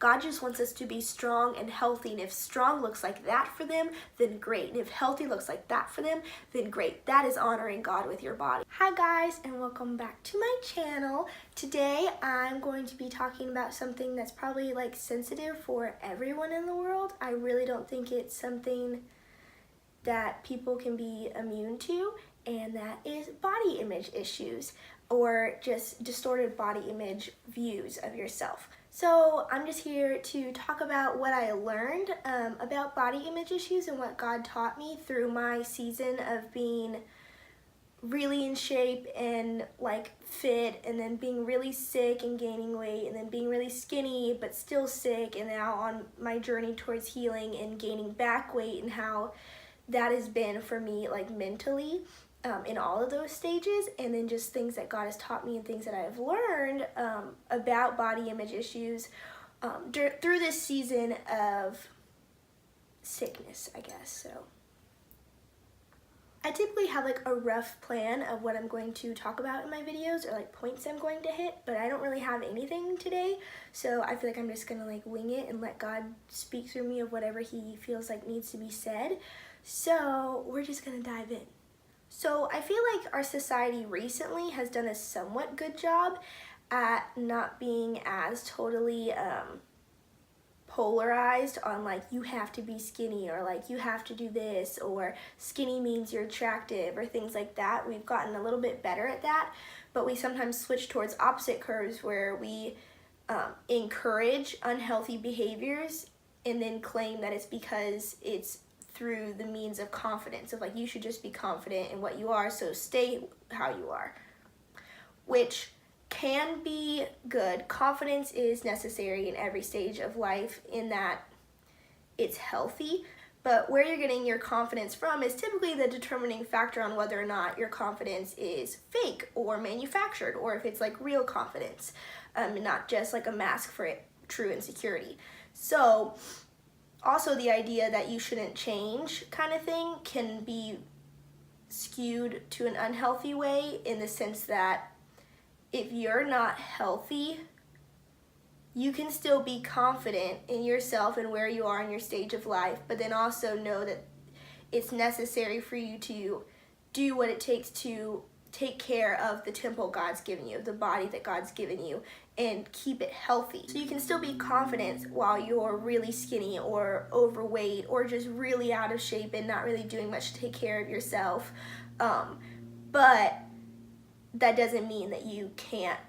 God just wants us to be strong and healthy, and if strong looks like that for them, then great. And if healthy looks like that for them, then great. That is honoring God with your body. Hi guys, and welcome back to my channel. Today I'm going to be talking about something that's probably like sensitive for everyone in the world. I really don't think it's something that people can be immune to, and that is body image issues or just distorted body image views of yourself. So I'm just here to talk about what I learned about body image issues and what God taught me through my season of being really in shape and like fit, and then being really sick and gaining weight, and then being really skinny but still sick, and now on my journey towards healing and gaining back weight, and how that has been for me like mentally in all of those stages, and then just things that God has taught me and things that I've learned about body image issues through this season of sickness, I guess. So I typically have like a rough plan of what I'm going to talk about in my videos, or like points I'm going to hit, but I don't really have anything today, so I feel like I'm just gonna like wing it and let God speak through me of whatever he feels like needs to be said. So we're just gonna dive in. So I feel like our society recently has done a somewhat good job at not being as totally polarized on like you have to be skinny, or like you have to do this, or skinny means you're attractive, or things like that. We've gotten a little bit better at that, but we sometimes switch towards opposite curves where we encourage unhealthy behaviors and then claim that it's because it's through the means of confidence, of like you should just be confident in what you are, so stay how you are, which can be good. Confidence is necessary in every stage of life in that it's healthy, but where you're getting your confidence from is typically the determining factor on whether or not your confidence is fake or manufactured, or if it's like real confidence, and not just like a mask for true insecurity. So also the idea that you shouldn't change kind of thing can be skewed to an unhealthy way, in the sense that if you're not healthy, you can still be confident in yourself and where you are in your stage of life, but then also know that it's necessary for you to do what it takes to take care of the temple God's given you, the body that God's given you, and keep it healthy. So you can still be confident while you're really skinny or overweight or just really out of shape and not really doing much to take care of yourself. But that doesn't mean that you can't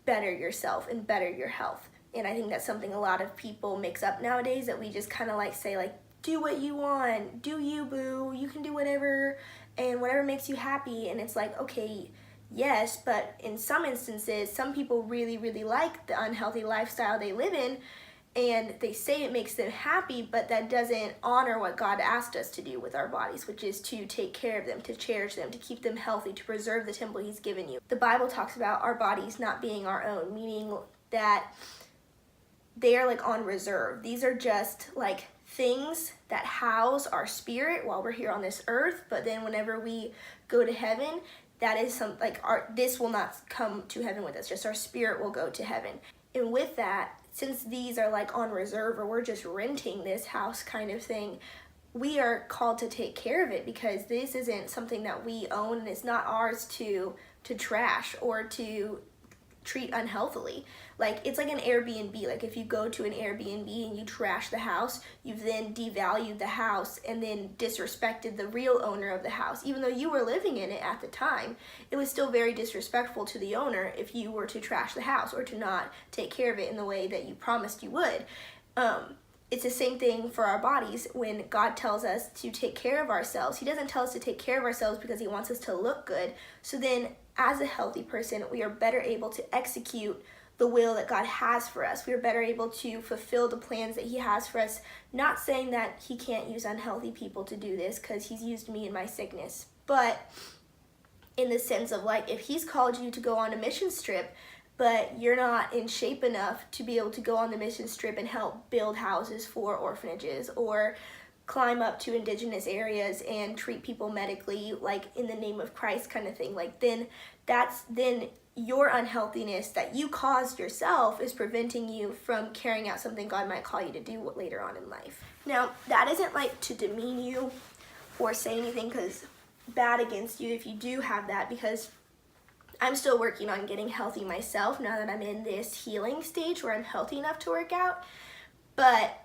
better yourself and better your health. And I think that's something a lot of people mix up nowadays, that we just kind of like say like, do what you want, do you, boo, you can do whatever, and whatever makes you happy. And it's like, okay, yes, but in some instances, some people really, really like the unhealthy lifestyle they live in, and they say it makes them happy, but that doesn't honor what God asked us to do with our bodies, which is to take care of them, to cherish them, to keep them healthy, to preserve the temple he's given you. The Bible talks about our bodies not being our own, meaning that they are like on reserve. These are just like things that house our spirit while we're here on this earth, but then whenever we go to heaven, that is some like this will not come to heaven with us, just our spirit will go to heaven. And with that, since these are like on reserve, or we're just renting this house kind of thing, we are called to take care of it, because this isn't something that we own, and it's not ours to trash or to treat unhealthily. Like it's like an Airbnb. Like if you go to an Airbnb and you trash the house, you've then devalued the house and then disrespected the real owner of the house. Even though you were living in it at the time, it was still very disrespectful to the owner if you were to trash the house or to not take care of it in the way that you promised you would. It's the same thing for our bodies. When God tells us to take care of ourselves, he doesn't tell us to take care of ourselves because he wants us to look good. So then as a healthy person, we are better able to execute the will that God has for us. We are better able to fulfill the plans that he has for us. Not saying that he can't use unhealthy people to do this, because he's used me in my sickness, but in the sense of like, if he's called you to go on a mission trip, but you're not in shape enough to be able to go on the mission trip and help build houses for orphanages, or climb up to indigenous areas and treat people medically like in the name of Christ kind of thing, like then your unhealthiness that you caused yourself is preventing you from carrying out something God might call you to do later on in life. Now, that isn't like to demean you or say anything bad against you if you do have that, because I'm still working on getting healthy myself now that I'm in this healing stage where I'm healthy enough to work out. But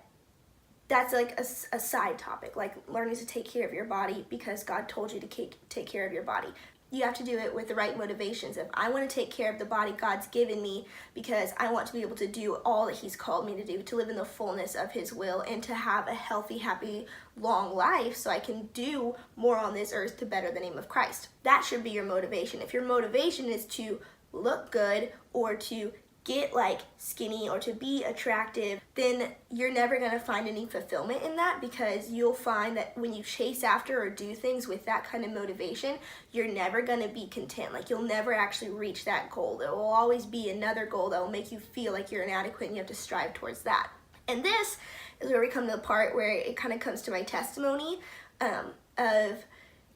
that's like a side topic, like learning to take care of your body because God told you to take care of your body. You have to do it with the right motivations. If I want to take care of the body God's given me because I want to be able to do all that he's called me to do, to live in the fullness of his will and to have a healthy, happy, long life so I can do more on this earth to better the name of Christ. That should be your motivation. If your motivation is to look good or to get like skinny or to be attractive, then you're never going to find any fulfillment in that, because you'll find that when you chase after or do things with that kind of motivation, you're never going to be content. Like, you'll never actually reach that goal. There will always be another goal that will make you feel like you're inadequate and you have to strive towards that. And this is where we come to the part where it kind of comes to my testimony of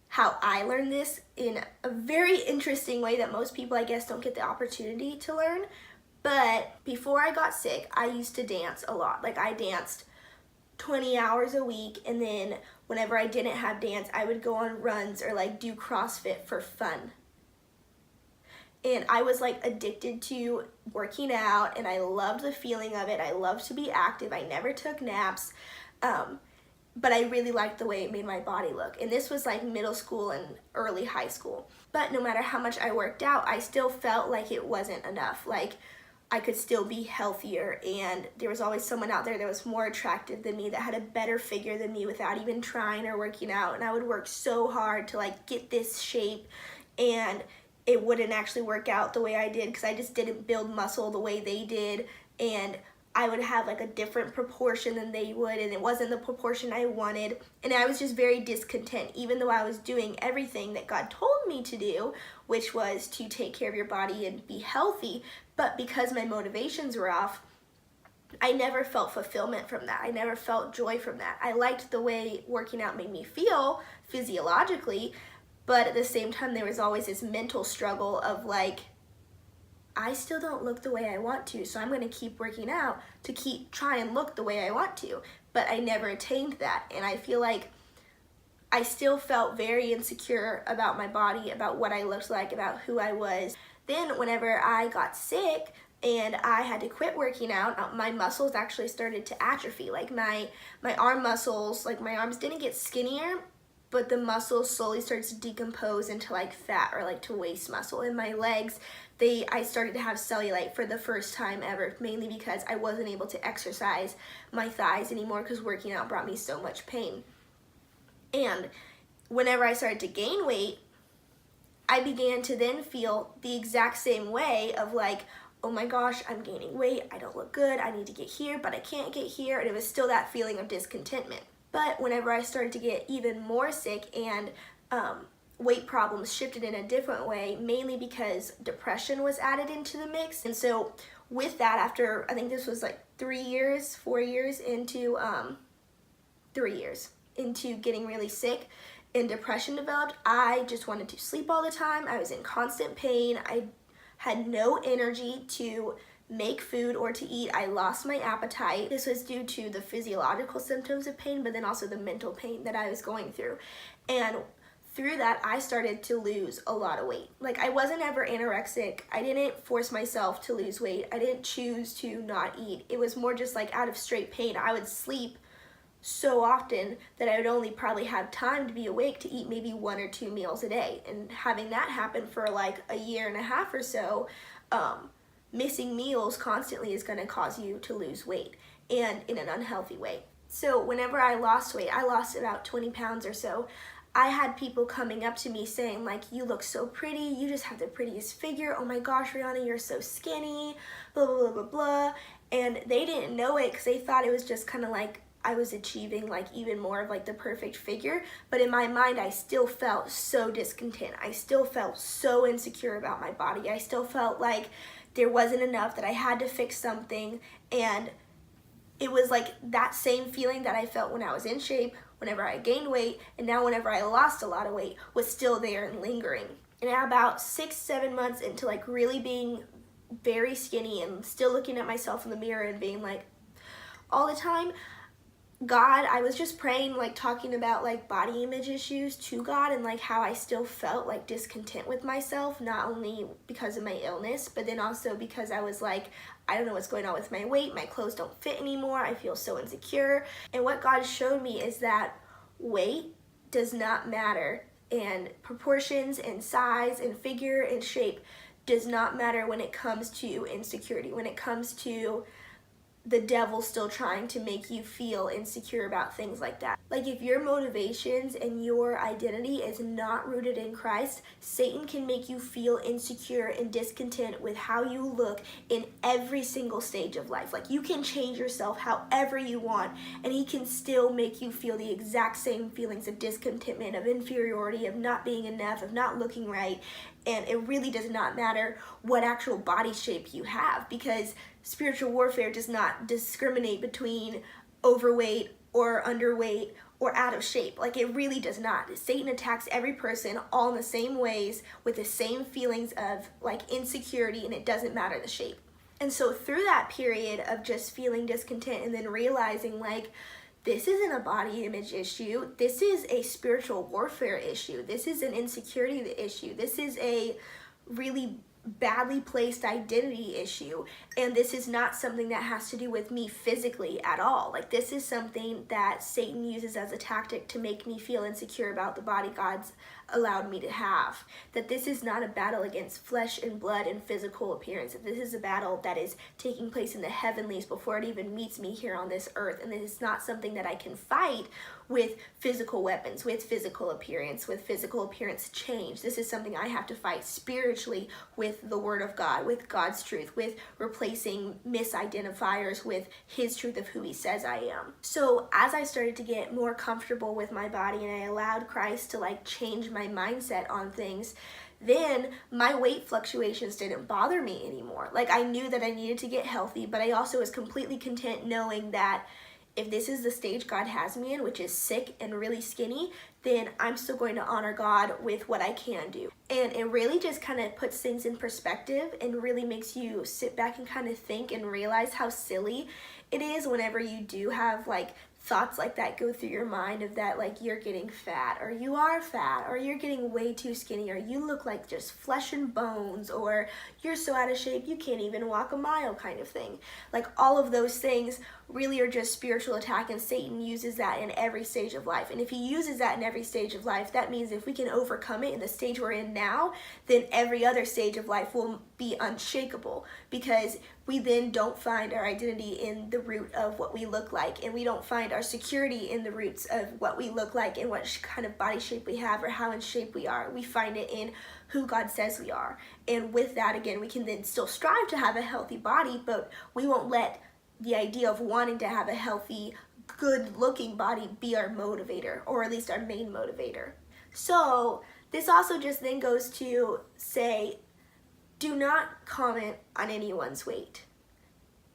how I learned this in a very interesting way that most people, I guess, don't get the opportunity to learn. But before I got sick, I used to dance a lot. Like, I danced 20 hours a week, and then whenever I didn't have dance, I would go on runs or like do CrossFit for fun. And I was like addicted to working out, and I loved the feeling of it. I loved to be active. I never took naps. But I really liked the way it made my body look. And this was like middle school and early high school. But no matter how much I worked out, I still felt like it wasn't enough. Like, I could still be healthier, and there was always someone out there that was more attractive than me, that had a better figure than me without even trying or working out. And I would work so hard to like get this shape, and it wouldn't actually work out the way I did because I just didn't build muscle the way they did. And I would have like a different proportion than they would, and it wasn't the proportion I wanted. And I was just very discontent, even though I was doing everything that God told me to do, which was to take care of your body and be healthy. But because my motivations were off, I never felt fulfillment from that. I never felt joy from that. I liked the way working out made me feel physiologically, but at the same time, there was always this mental struggle of like, I still don't look the way I want to, so I'm going to keep working out to try and look the way I want to. But I never attained that, and I feel like I still felt very insecure about my body, about what I looked like, about who I was. Then whenever I got sick and I had to quit working out, my muscles actually started to atrophy. Like my arm muscles, like my arms didn't get skinnier, but the muscles slowly started to decompose into like fat or like to waist muscle. And my legs, I started to have cellulite for the first time ever, mainly because I wasn't able to exercise my thighs anymore because working out brought me so much pain. And whenever I started to gain weight, I began to then feel the exact same way of like, oh my gosh, I'm gaining weight, I don't look good, I need to get here, but I can't get here. And it was still that feeling of discontentment. But whenever I started to get even more sick and weight problems shifted in a different way, mainly because depression was added into the mix. And so with that, after, I think this was like 4 years into, 3 years into getting really sick and depression developed, I just wanted to sleep all the time. I was in constant pain. I had no energy to make food or to eat. I lost my appetite. This was due to the physiological symptoms of pain, but then also the mental pain that I was going through. And through that, I started to lose a lot of weight. Like, I wasn't ever anorexic. I didn't force myself to lose weight. I didn't choose to not eat. It was more just like out of straight pain. I would sleep so often that I would only probably have time to be awake to eat maybe 1 or 2 meals a day. And having that happen for like a year and a half or so, missing meals constantly is going to cause you to lose weight, and in an unhealthy way. So whenever I lost weight, I lost about 20 pounds or so. I had people coming up to me saying like, you look so pretty, you just have the prettiest figure, oh my gosh, Rihanna, you're so skinny, blah, blah, blah, blah, blah. And they didn't know it because they thought it was just kind of like I was achieving like even more of like the perfect figure. But in my mind, I still felt so discontent. I still felt so insecure about my body. I still felt like there wasn't enough, that I had to fix something. And it was like that same feeling that I felt when I was in shape, whenever I gained weight, and now whenever I lost a lot of weight, was still there and lingering. And at about 6-7 months into like really being very skinny and still looking at myself in the mirror and being like all the time, God, I was just praying, like talking about like body image issues to God, and like how I still felt like discontent with myself, not only because of my illness, but then also because I was like, I don't know what's going on with my weight, my clothes don't fit anymore, I feel so insecure. And what God showed me is that weight does not matter, and proportions and size and figure and shape does not matter when it comes to insecurity, when it comes to the devil still trying to make you feel insecure about things like that. Like if your motivations and your identity is not rooted in Christ, Satan can make you feel insecure and discontent with how you look in every single stage of life. Like you can change yourself however you want, and he can still make you feel the exact same feelings of discontentment, of inferiority, of not being enough, of not looking right. And it really does not matter what actual body shape you have, because spiritual warfare does not discriminate between overweight or underweight or out of shape. Like it really does not. Satan attacks every person all in the same ways with the same feelings of like insecurity, and it doesn't matter the shape. And so through that period of just feeling discontent and then realizing like, this isn't a body image issue. This is a spiritual warfare issue. This is an insecurity issue. This is a really badly placed identity issue. And this is not something that has to do with me physically at all. Like this is something that Satan uses as a tactic to make me feel insecure about the body God's allowed me to have. That this is not a battle against flesh and blood and physical appearance. That this is a battle that is taking place in the heavenlies before it even meets me here on this earth. And this is not something that I can fight with physical weapons, with physical appearance change. This is something I have to fight spiritually with the Word of God, with God's truth, with replacing misidentifiers with His truth of who He says I am. So as I started to get more comfortable with my body and I allowed Christ to like change my mindset on things, then my weight fluctuations didn't bother me anymore. Like I knew that I needed to get healthy, but I also was completely content knowing that if this is the stage God has me in, which is sick and really skinny, then I'm still going to honor God with what I can do. And it really just kind of puts things in perspective and really makes you sit back and kind of think and realize how silly it is whenever you do have like thoughts like that go through your mind of that like you're getting fat, or you are fat, or you're getting way too skinny, or you look like just flesh and bones, or you're so out of shape you can't even walk a mile kind of thing. Like all of those things really are just spiritual attack, and Satan uses that in every stage of life. And if he uses that in every stage of life, that means if we can overcome it in the stage we're in now, then every other stage of life will be unshakable, because we then don't find our identity in the root of what we look like, and we don't find our security in the roots of what we look like and what kind of body shape we have or how in shape we are. We find it in who God says we are. And with that, again, we can then still strive to have a healthy body, but we won't let the idea of wanting to have a healthy, good-looking body be our motivator, or at least our main motivator. So this also just then goes to say, do not comment on anyone's weight,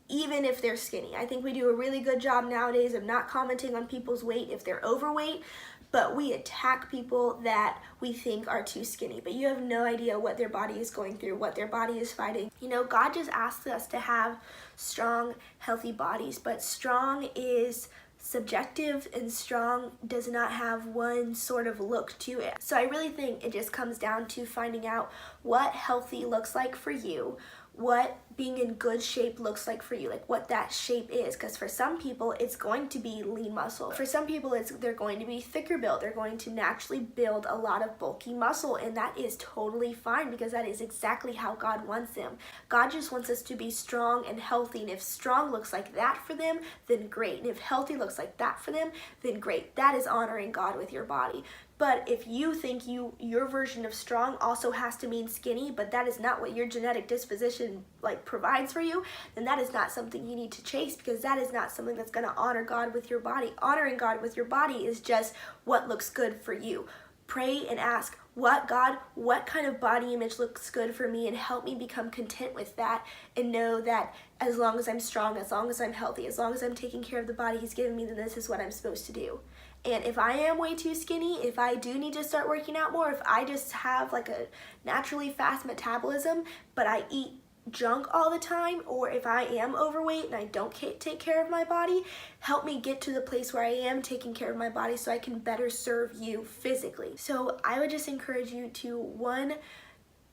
even if they're skinny. I think we do a really good job nowadays of not commenting on people's weight if they're overweight, but we attack people that we think are too skinny. But you have no idea what their body is going through, what their body is fighting. You know, God just asks us to have strong, healthy bodies, but strong is subjective, and strong does not have one sort of look to it. So I really think it just comes down to finding out what healthy looks like for you, what being in good shape looks like for you, like what that shape is. Because for some people it's going to be lean muscle, for some people they're going to be thicker built, they're going to naturally build a lot of bulky muscle, and that is totally fine, because that is exactly how God wants them. God just wants us to be strong and healthy, and if strong looks like that for them, then great, and if healthy looks like that for them, then great. That is honoring God with your body. But if you think your version of strong also has to mean skinny, but that is not what your genetic disposition like provides for you, then that is not something you need to chase, because that is not something that's going to honor God with your body. Honoring God with your body is just what looks good for you. Pray and ask, what kind of body image looks good for me, and help me become content with that, and know that as long as I'm strong, as long as I'm healthy, as long as I'm taking care of the body he's given me, then this is what I'm supposed to do. And if I am way too skinny, if I do need to start working out more, if I just have like a naturally fast metabolism, but I eat junk all the time, or if I am overweight and I don't take care of my body, help me get to the place where I am taking care of my body so I can better serve you physically. So I would just encourage you to, one,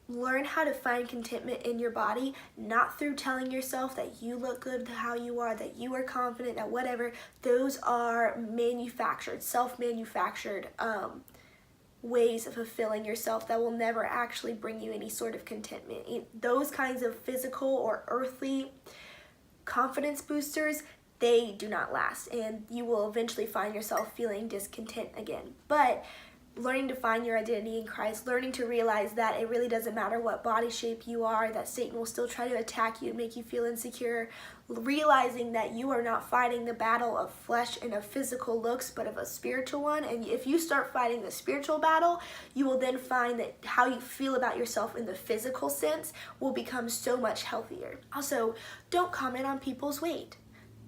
learn how to find contentment in your body, not through telling yourself that you look good how you are, that you are confident, that whatever. Those are manufactured, self-manufactured ways of fulfilling yourself that will never actually bring you any sort of contentment. Those kinds of physical or earthly confidence boosters, they do not last, and you will eventually find yourself feeling discontent again. But learning to find your identity in Christ, learning to realize that it really doesn't matter what body shape you are, that Satan will still try to attack you and make you feel insecure, realizing that you are not fighting the battle of flesh and of physical looks, but of a spiritual one. And if you start fighting the spiritual battle, you will then find that how you feel about yourself in the physical sense will become so much healthier. Also, don't comment on people's weight.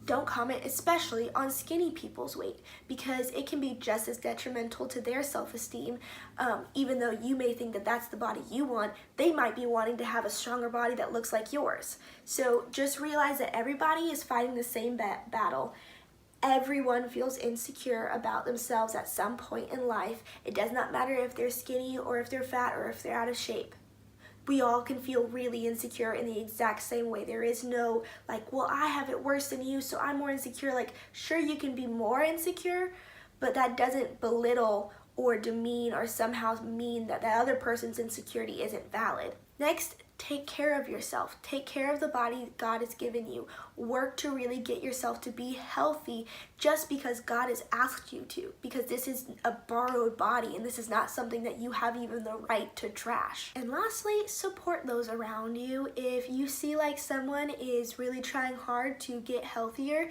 Don't comment especially on skinny people's weight, because it can be just as detrimental to their self-esteem. Even though you may think that that's the body you want, they might be wanting to have a stronger body that looks like yours. So just realize that everybody is fighting the same battle. Everyone feels insecure about themselves at some point in life. It does not matter if they're skinny or if they're fat or if they're out of shape. We all can feel really insecure in the exact same way. There is no like, well, I have it worse than you, so I'm more insecure. Like, sure, you can be more insecure, but that doesn't belittle or demean or somehow mean that that other person's insecurity isn't valid. Next, take care of yourself. Take care of the body God has given you. Work to really get yourself to be healthy just because God has asked you to, because this is a borrowed body and this is not something that you have even the right to trash. And lastly, support those around you. If you see like someone is really trying hard to get healthier,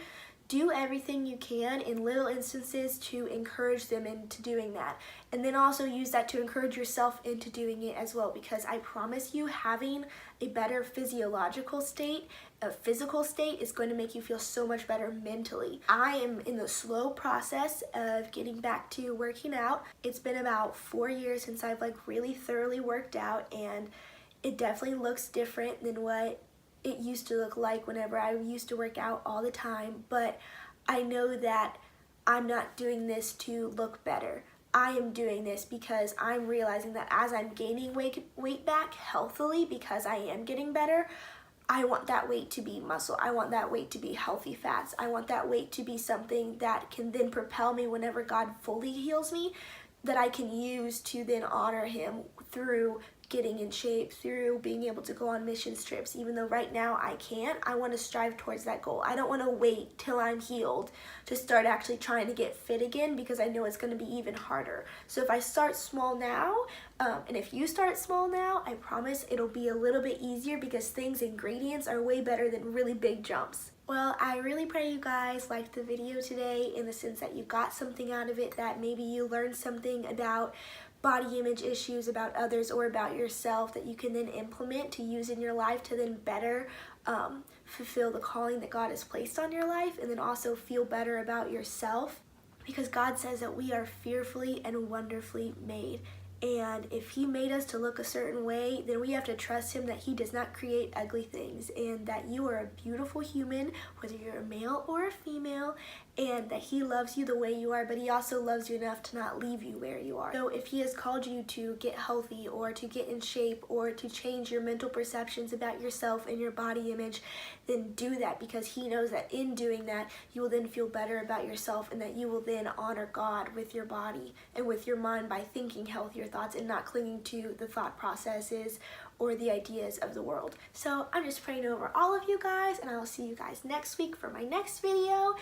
do everything you can in little instances to encourage them into doing that. And then also use that to encourage yourself into doing it as well, because I promise you, having a better physiological state, a physical state, is going to make you feel so much better mentally. I am in the slow process of getting back to working out. It's been about 4 years since I've like really thoroughly worked out, and it definitely looks different than what it used to look like whenever I used to work out all the time. But I know that I'm not doing this to look better. I am doing this because I'm realizing that as I'm gaining weight back healthily, because I am getting better, I want that weight to be muscle. I want that weight to be healthy fats. I want that weight to be something that can then propel me whenever God fully heals me, that I can use to then honor him through getting in shape, through being able to go on mission trips. Even though right now I can't, I want to strive towards that goal. I don't want to wait till I'm healed to start actually trying to get fit again, because I know it's going to be even harder. So if I start small now, and if you start small now, I promise it'll be a little bit easier, because things and gradients are way better than really big jumps. Well, I really pray you guys liked the video today, in the sense that you got something out of it, that maybe you learned something about body image issues, about others, or about yourself, that you can then implement to use in your life to then better fulfill the calling that God has placed on your life, and then also feel better about yourself, because God says that we are fearfully and wonderfully made. And if he made us to look a certain way, then we have to trust him that he does not create ugly things, and that you are a beautiful human, whether you're a male or a female, and that he loves you the way you are, but he also loves you enough to not leave you where you are. So if he has called you to get healthy, or to get in shape, or to change your mental perceptions about yourself and your body image, then do that, because he knows that in doing that, you will then feel better about yourself, and that you will then honor God with your body and with your mind by thinking healthier thoughts and not clinging to the thought processes or the ideas of the world. So I'm just praying over all of you guys, and I'll see you guys next week for my next video.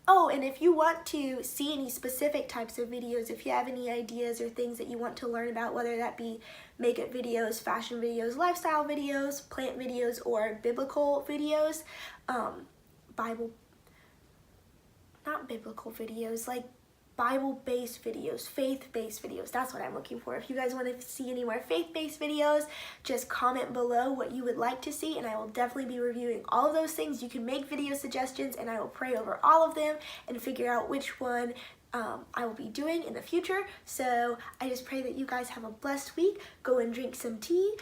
Oh, and if you want to see any specific types of videos, if you have any ideas or things that you want to learn about, whether that be makeup videos, fashion videos, lifestyle videos, plant videos, or biblical videos, not biblical videos, like Bible-based videos, faith-based videos. That's what I'm looking for. If you guys want to see any more faith-based videos, just comment below what you would like to see, and I will definitely be reviewing all of those things. You can make video suggestions, and I will pray over all of them and figure out which one I will be doing in the future. So I just pray that you guys have a blessed week. Go and drink some tea,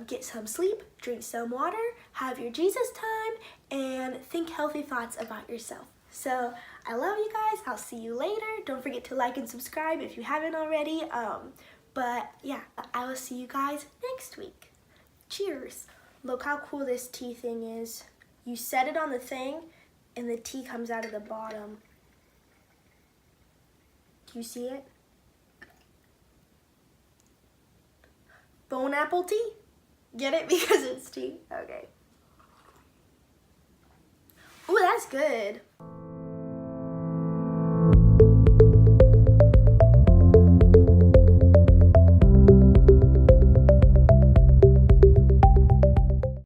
get some sleep, drink some water, have your Jesus time, and think healthy thoughts about yourself. So I love you guys. I'll see you later. Don't forget to like and subscribe if you haven't already. But yeah, I will see you guys next week. Cheers. Look how cool this tea thing is. You set it on the thing and the tea comes out of the bottom. Do you see it? Bone apple tea? Get it? Because it's tea? Okay. Ooh, that's good.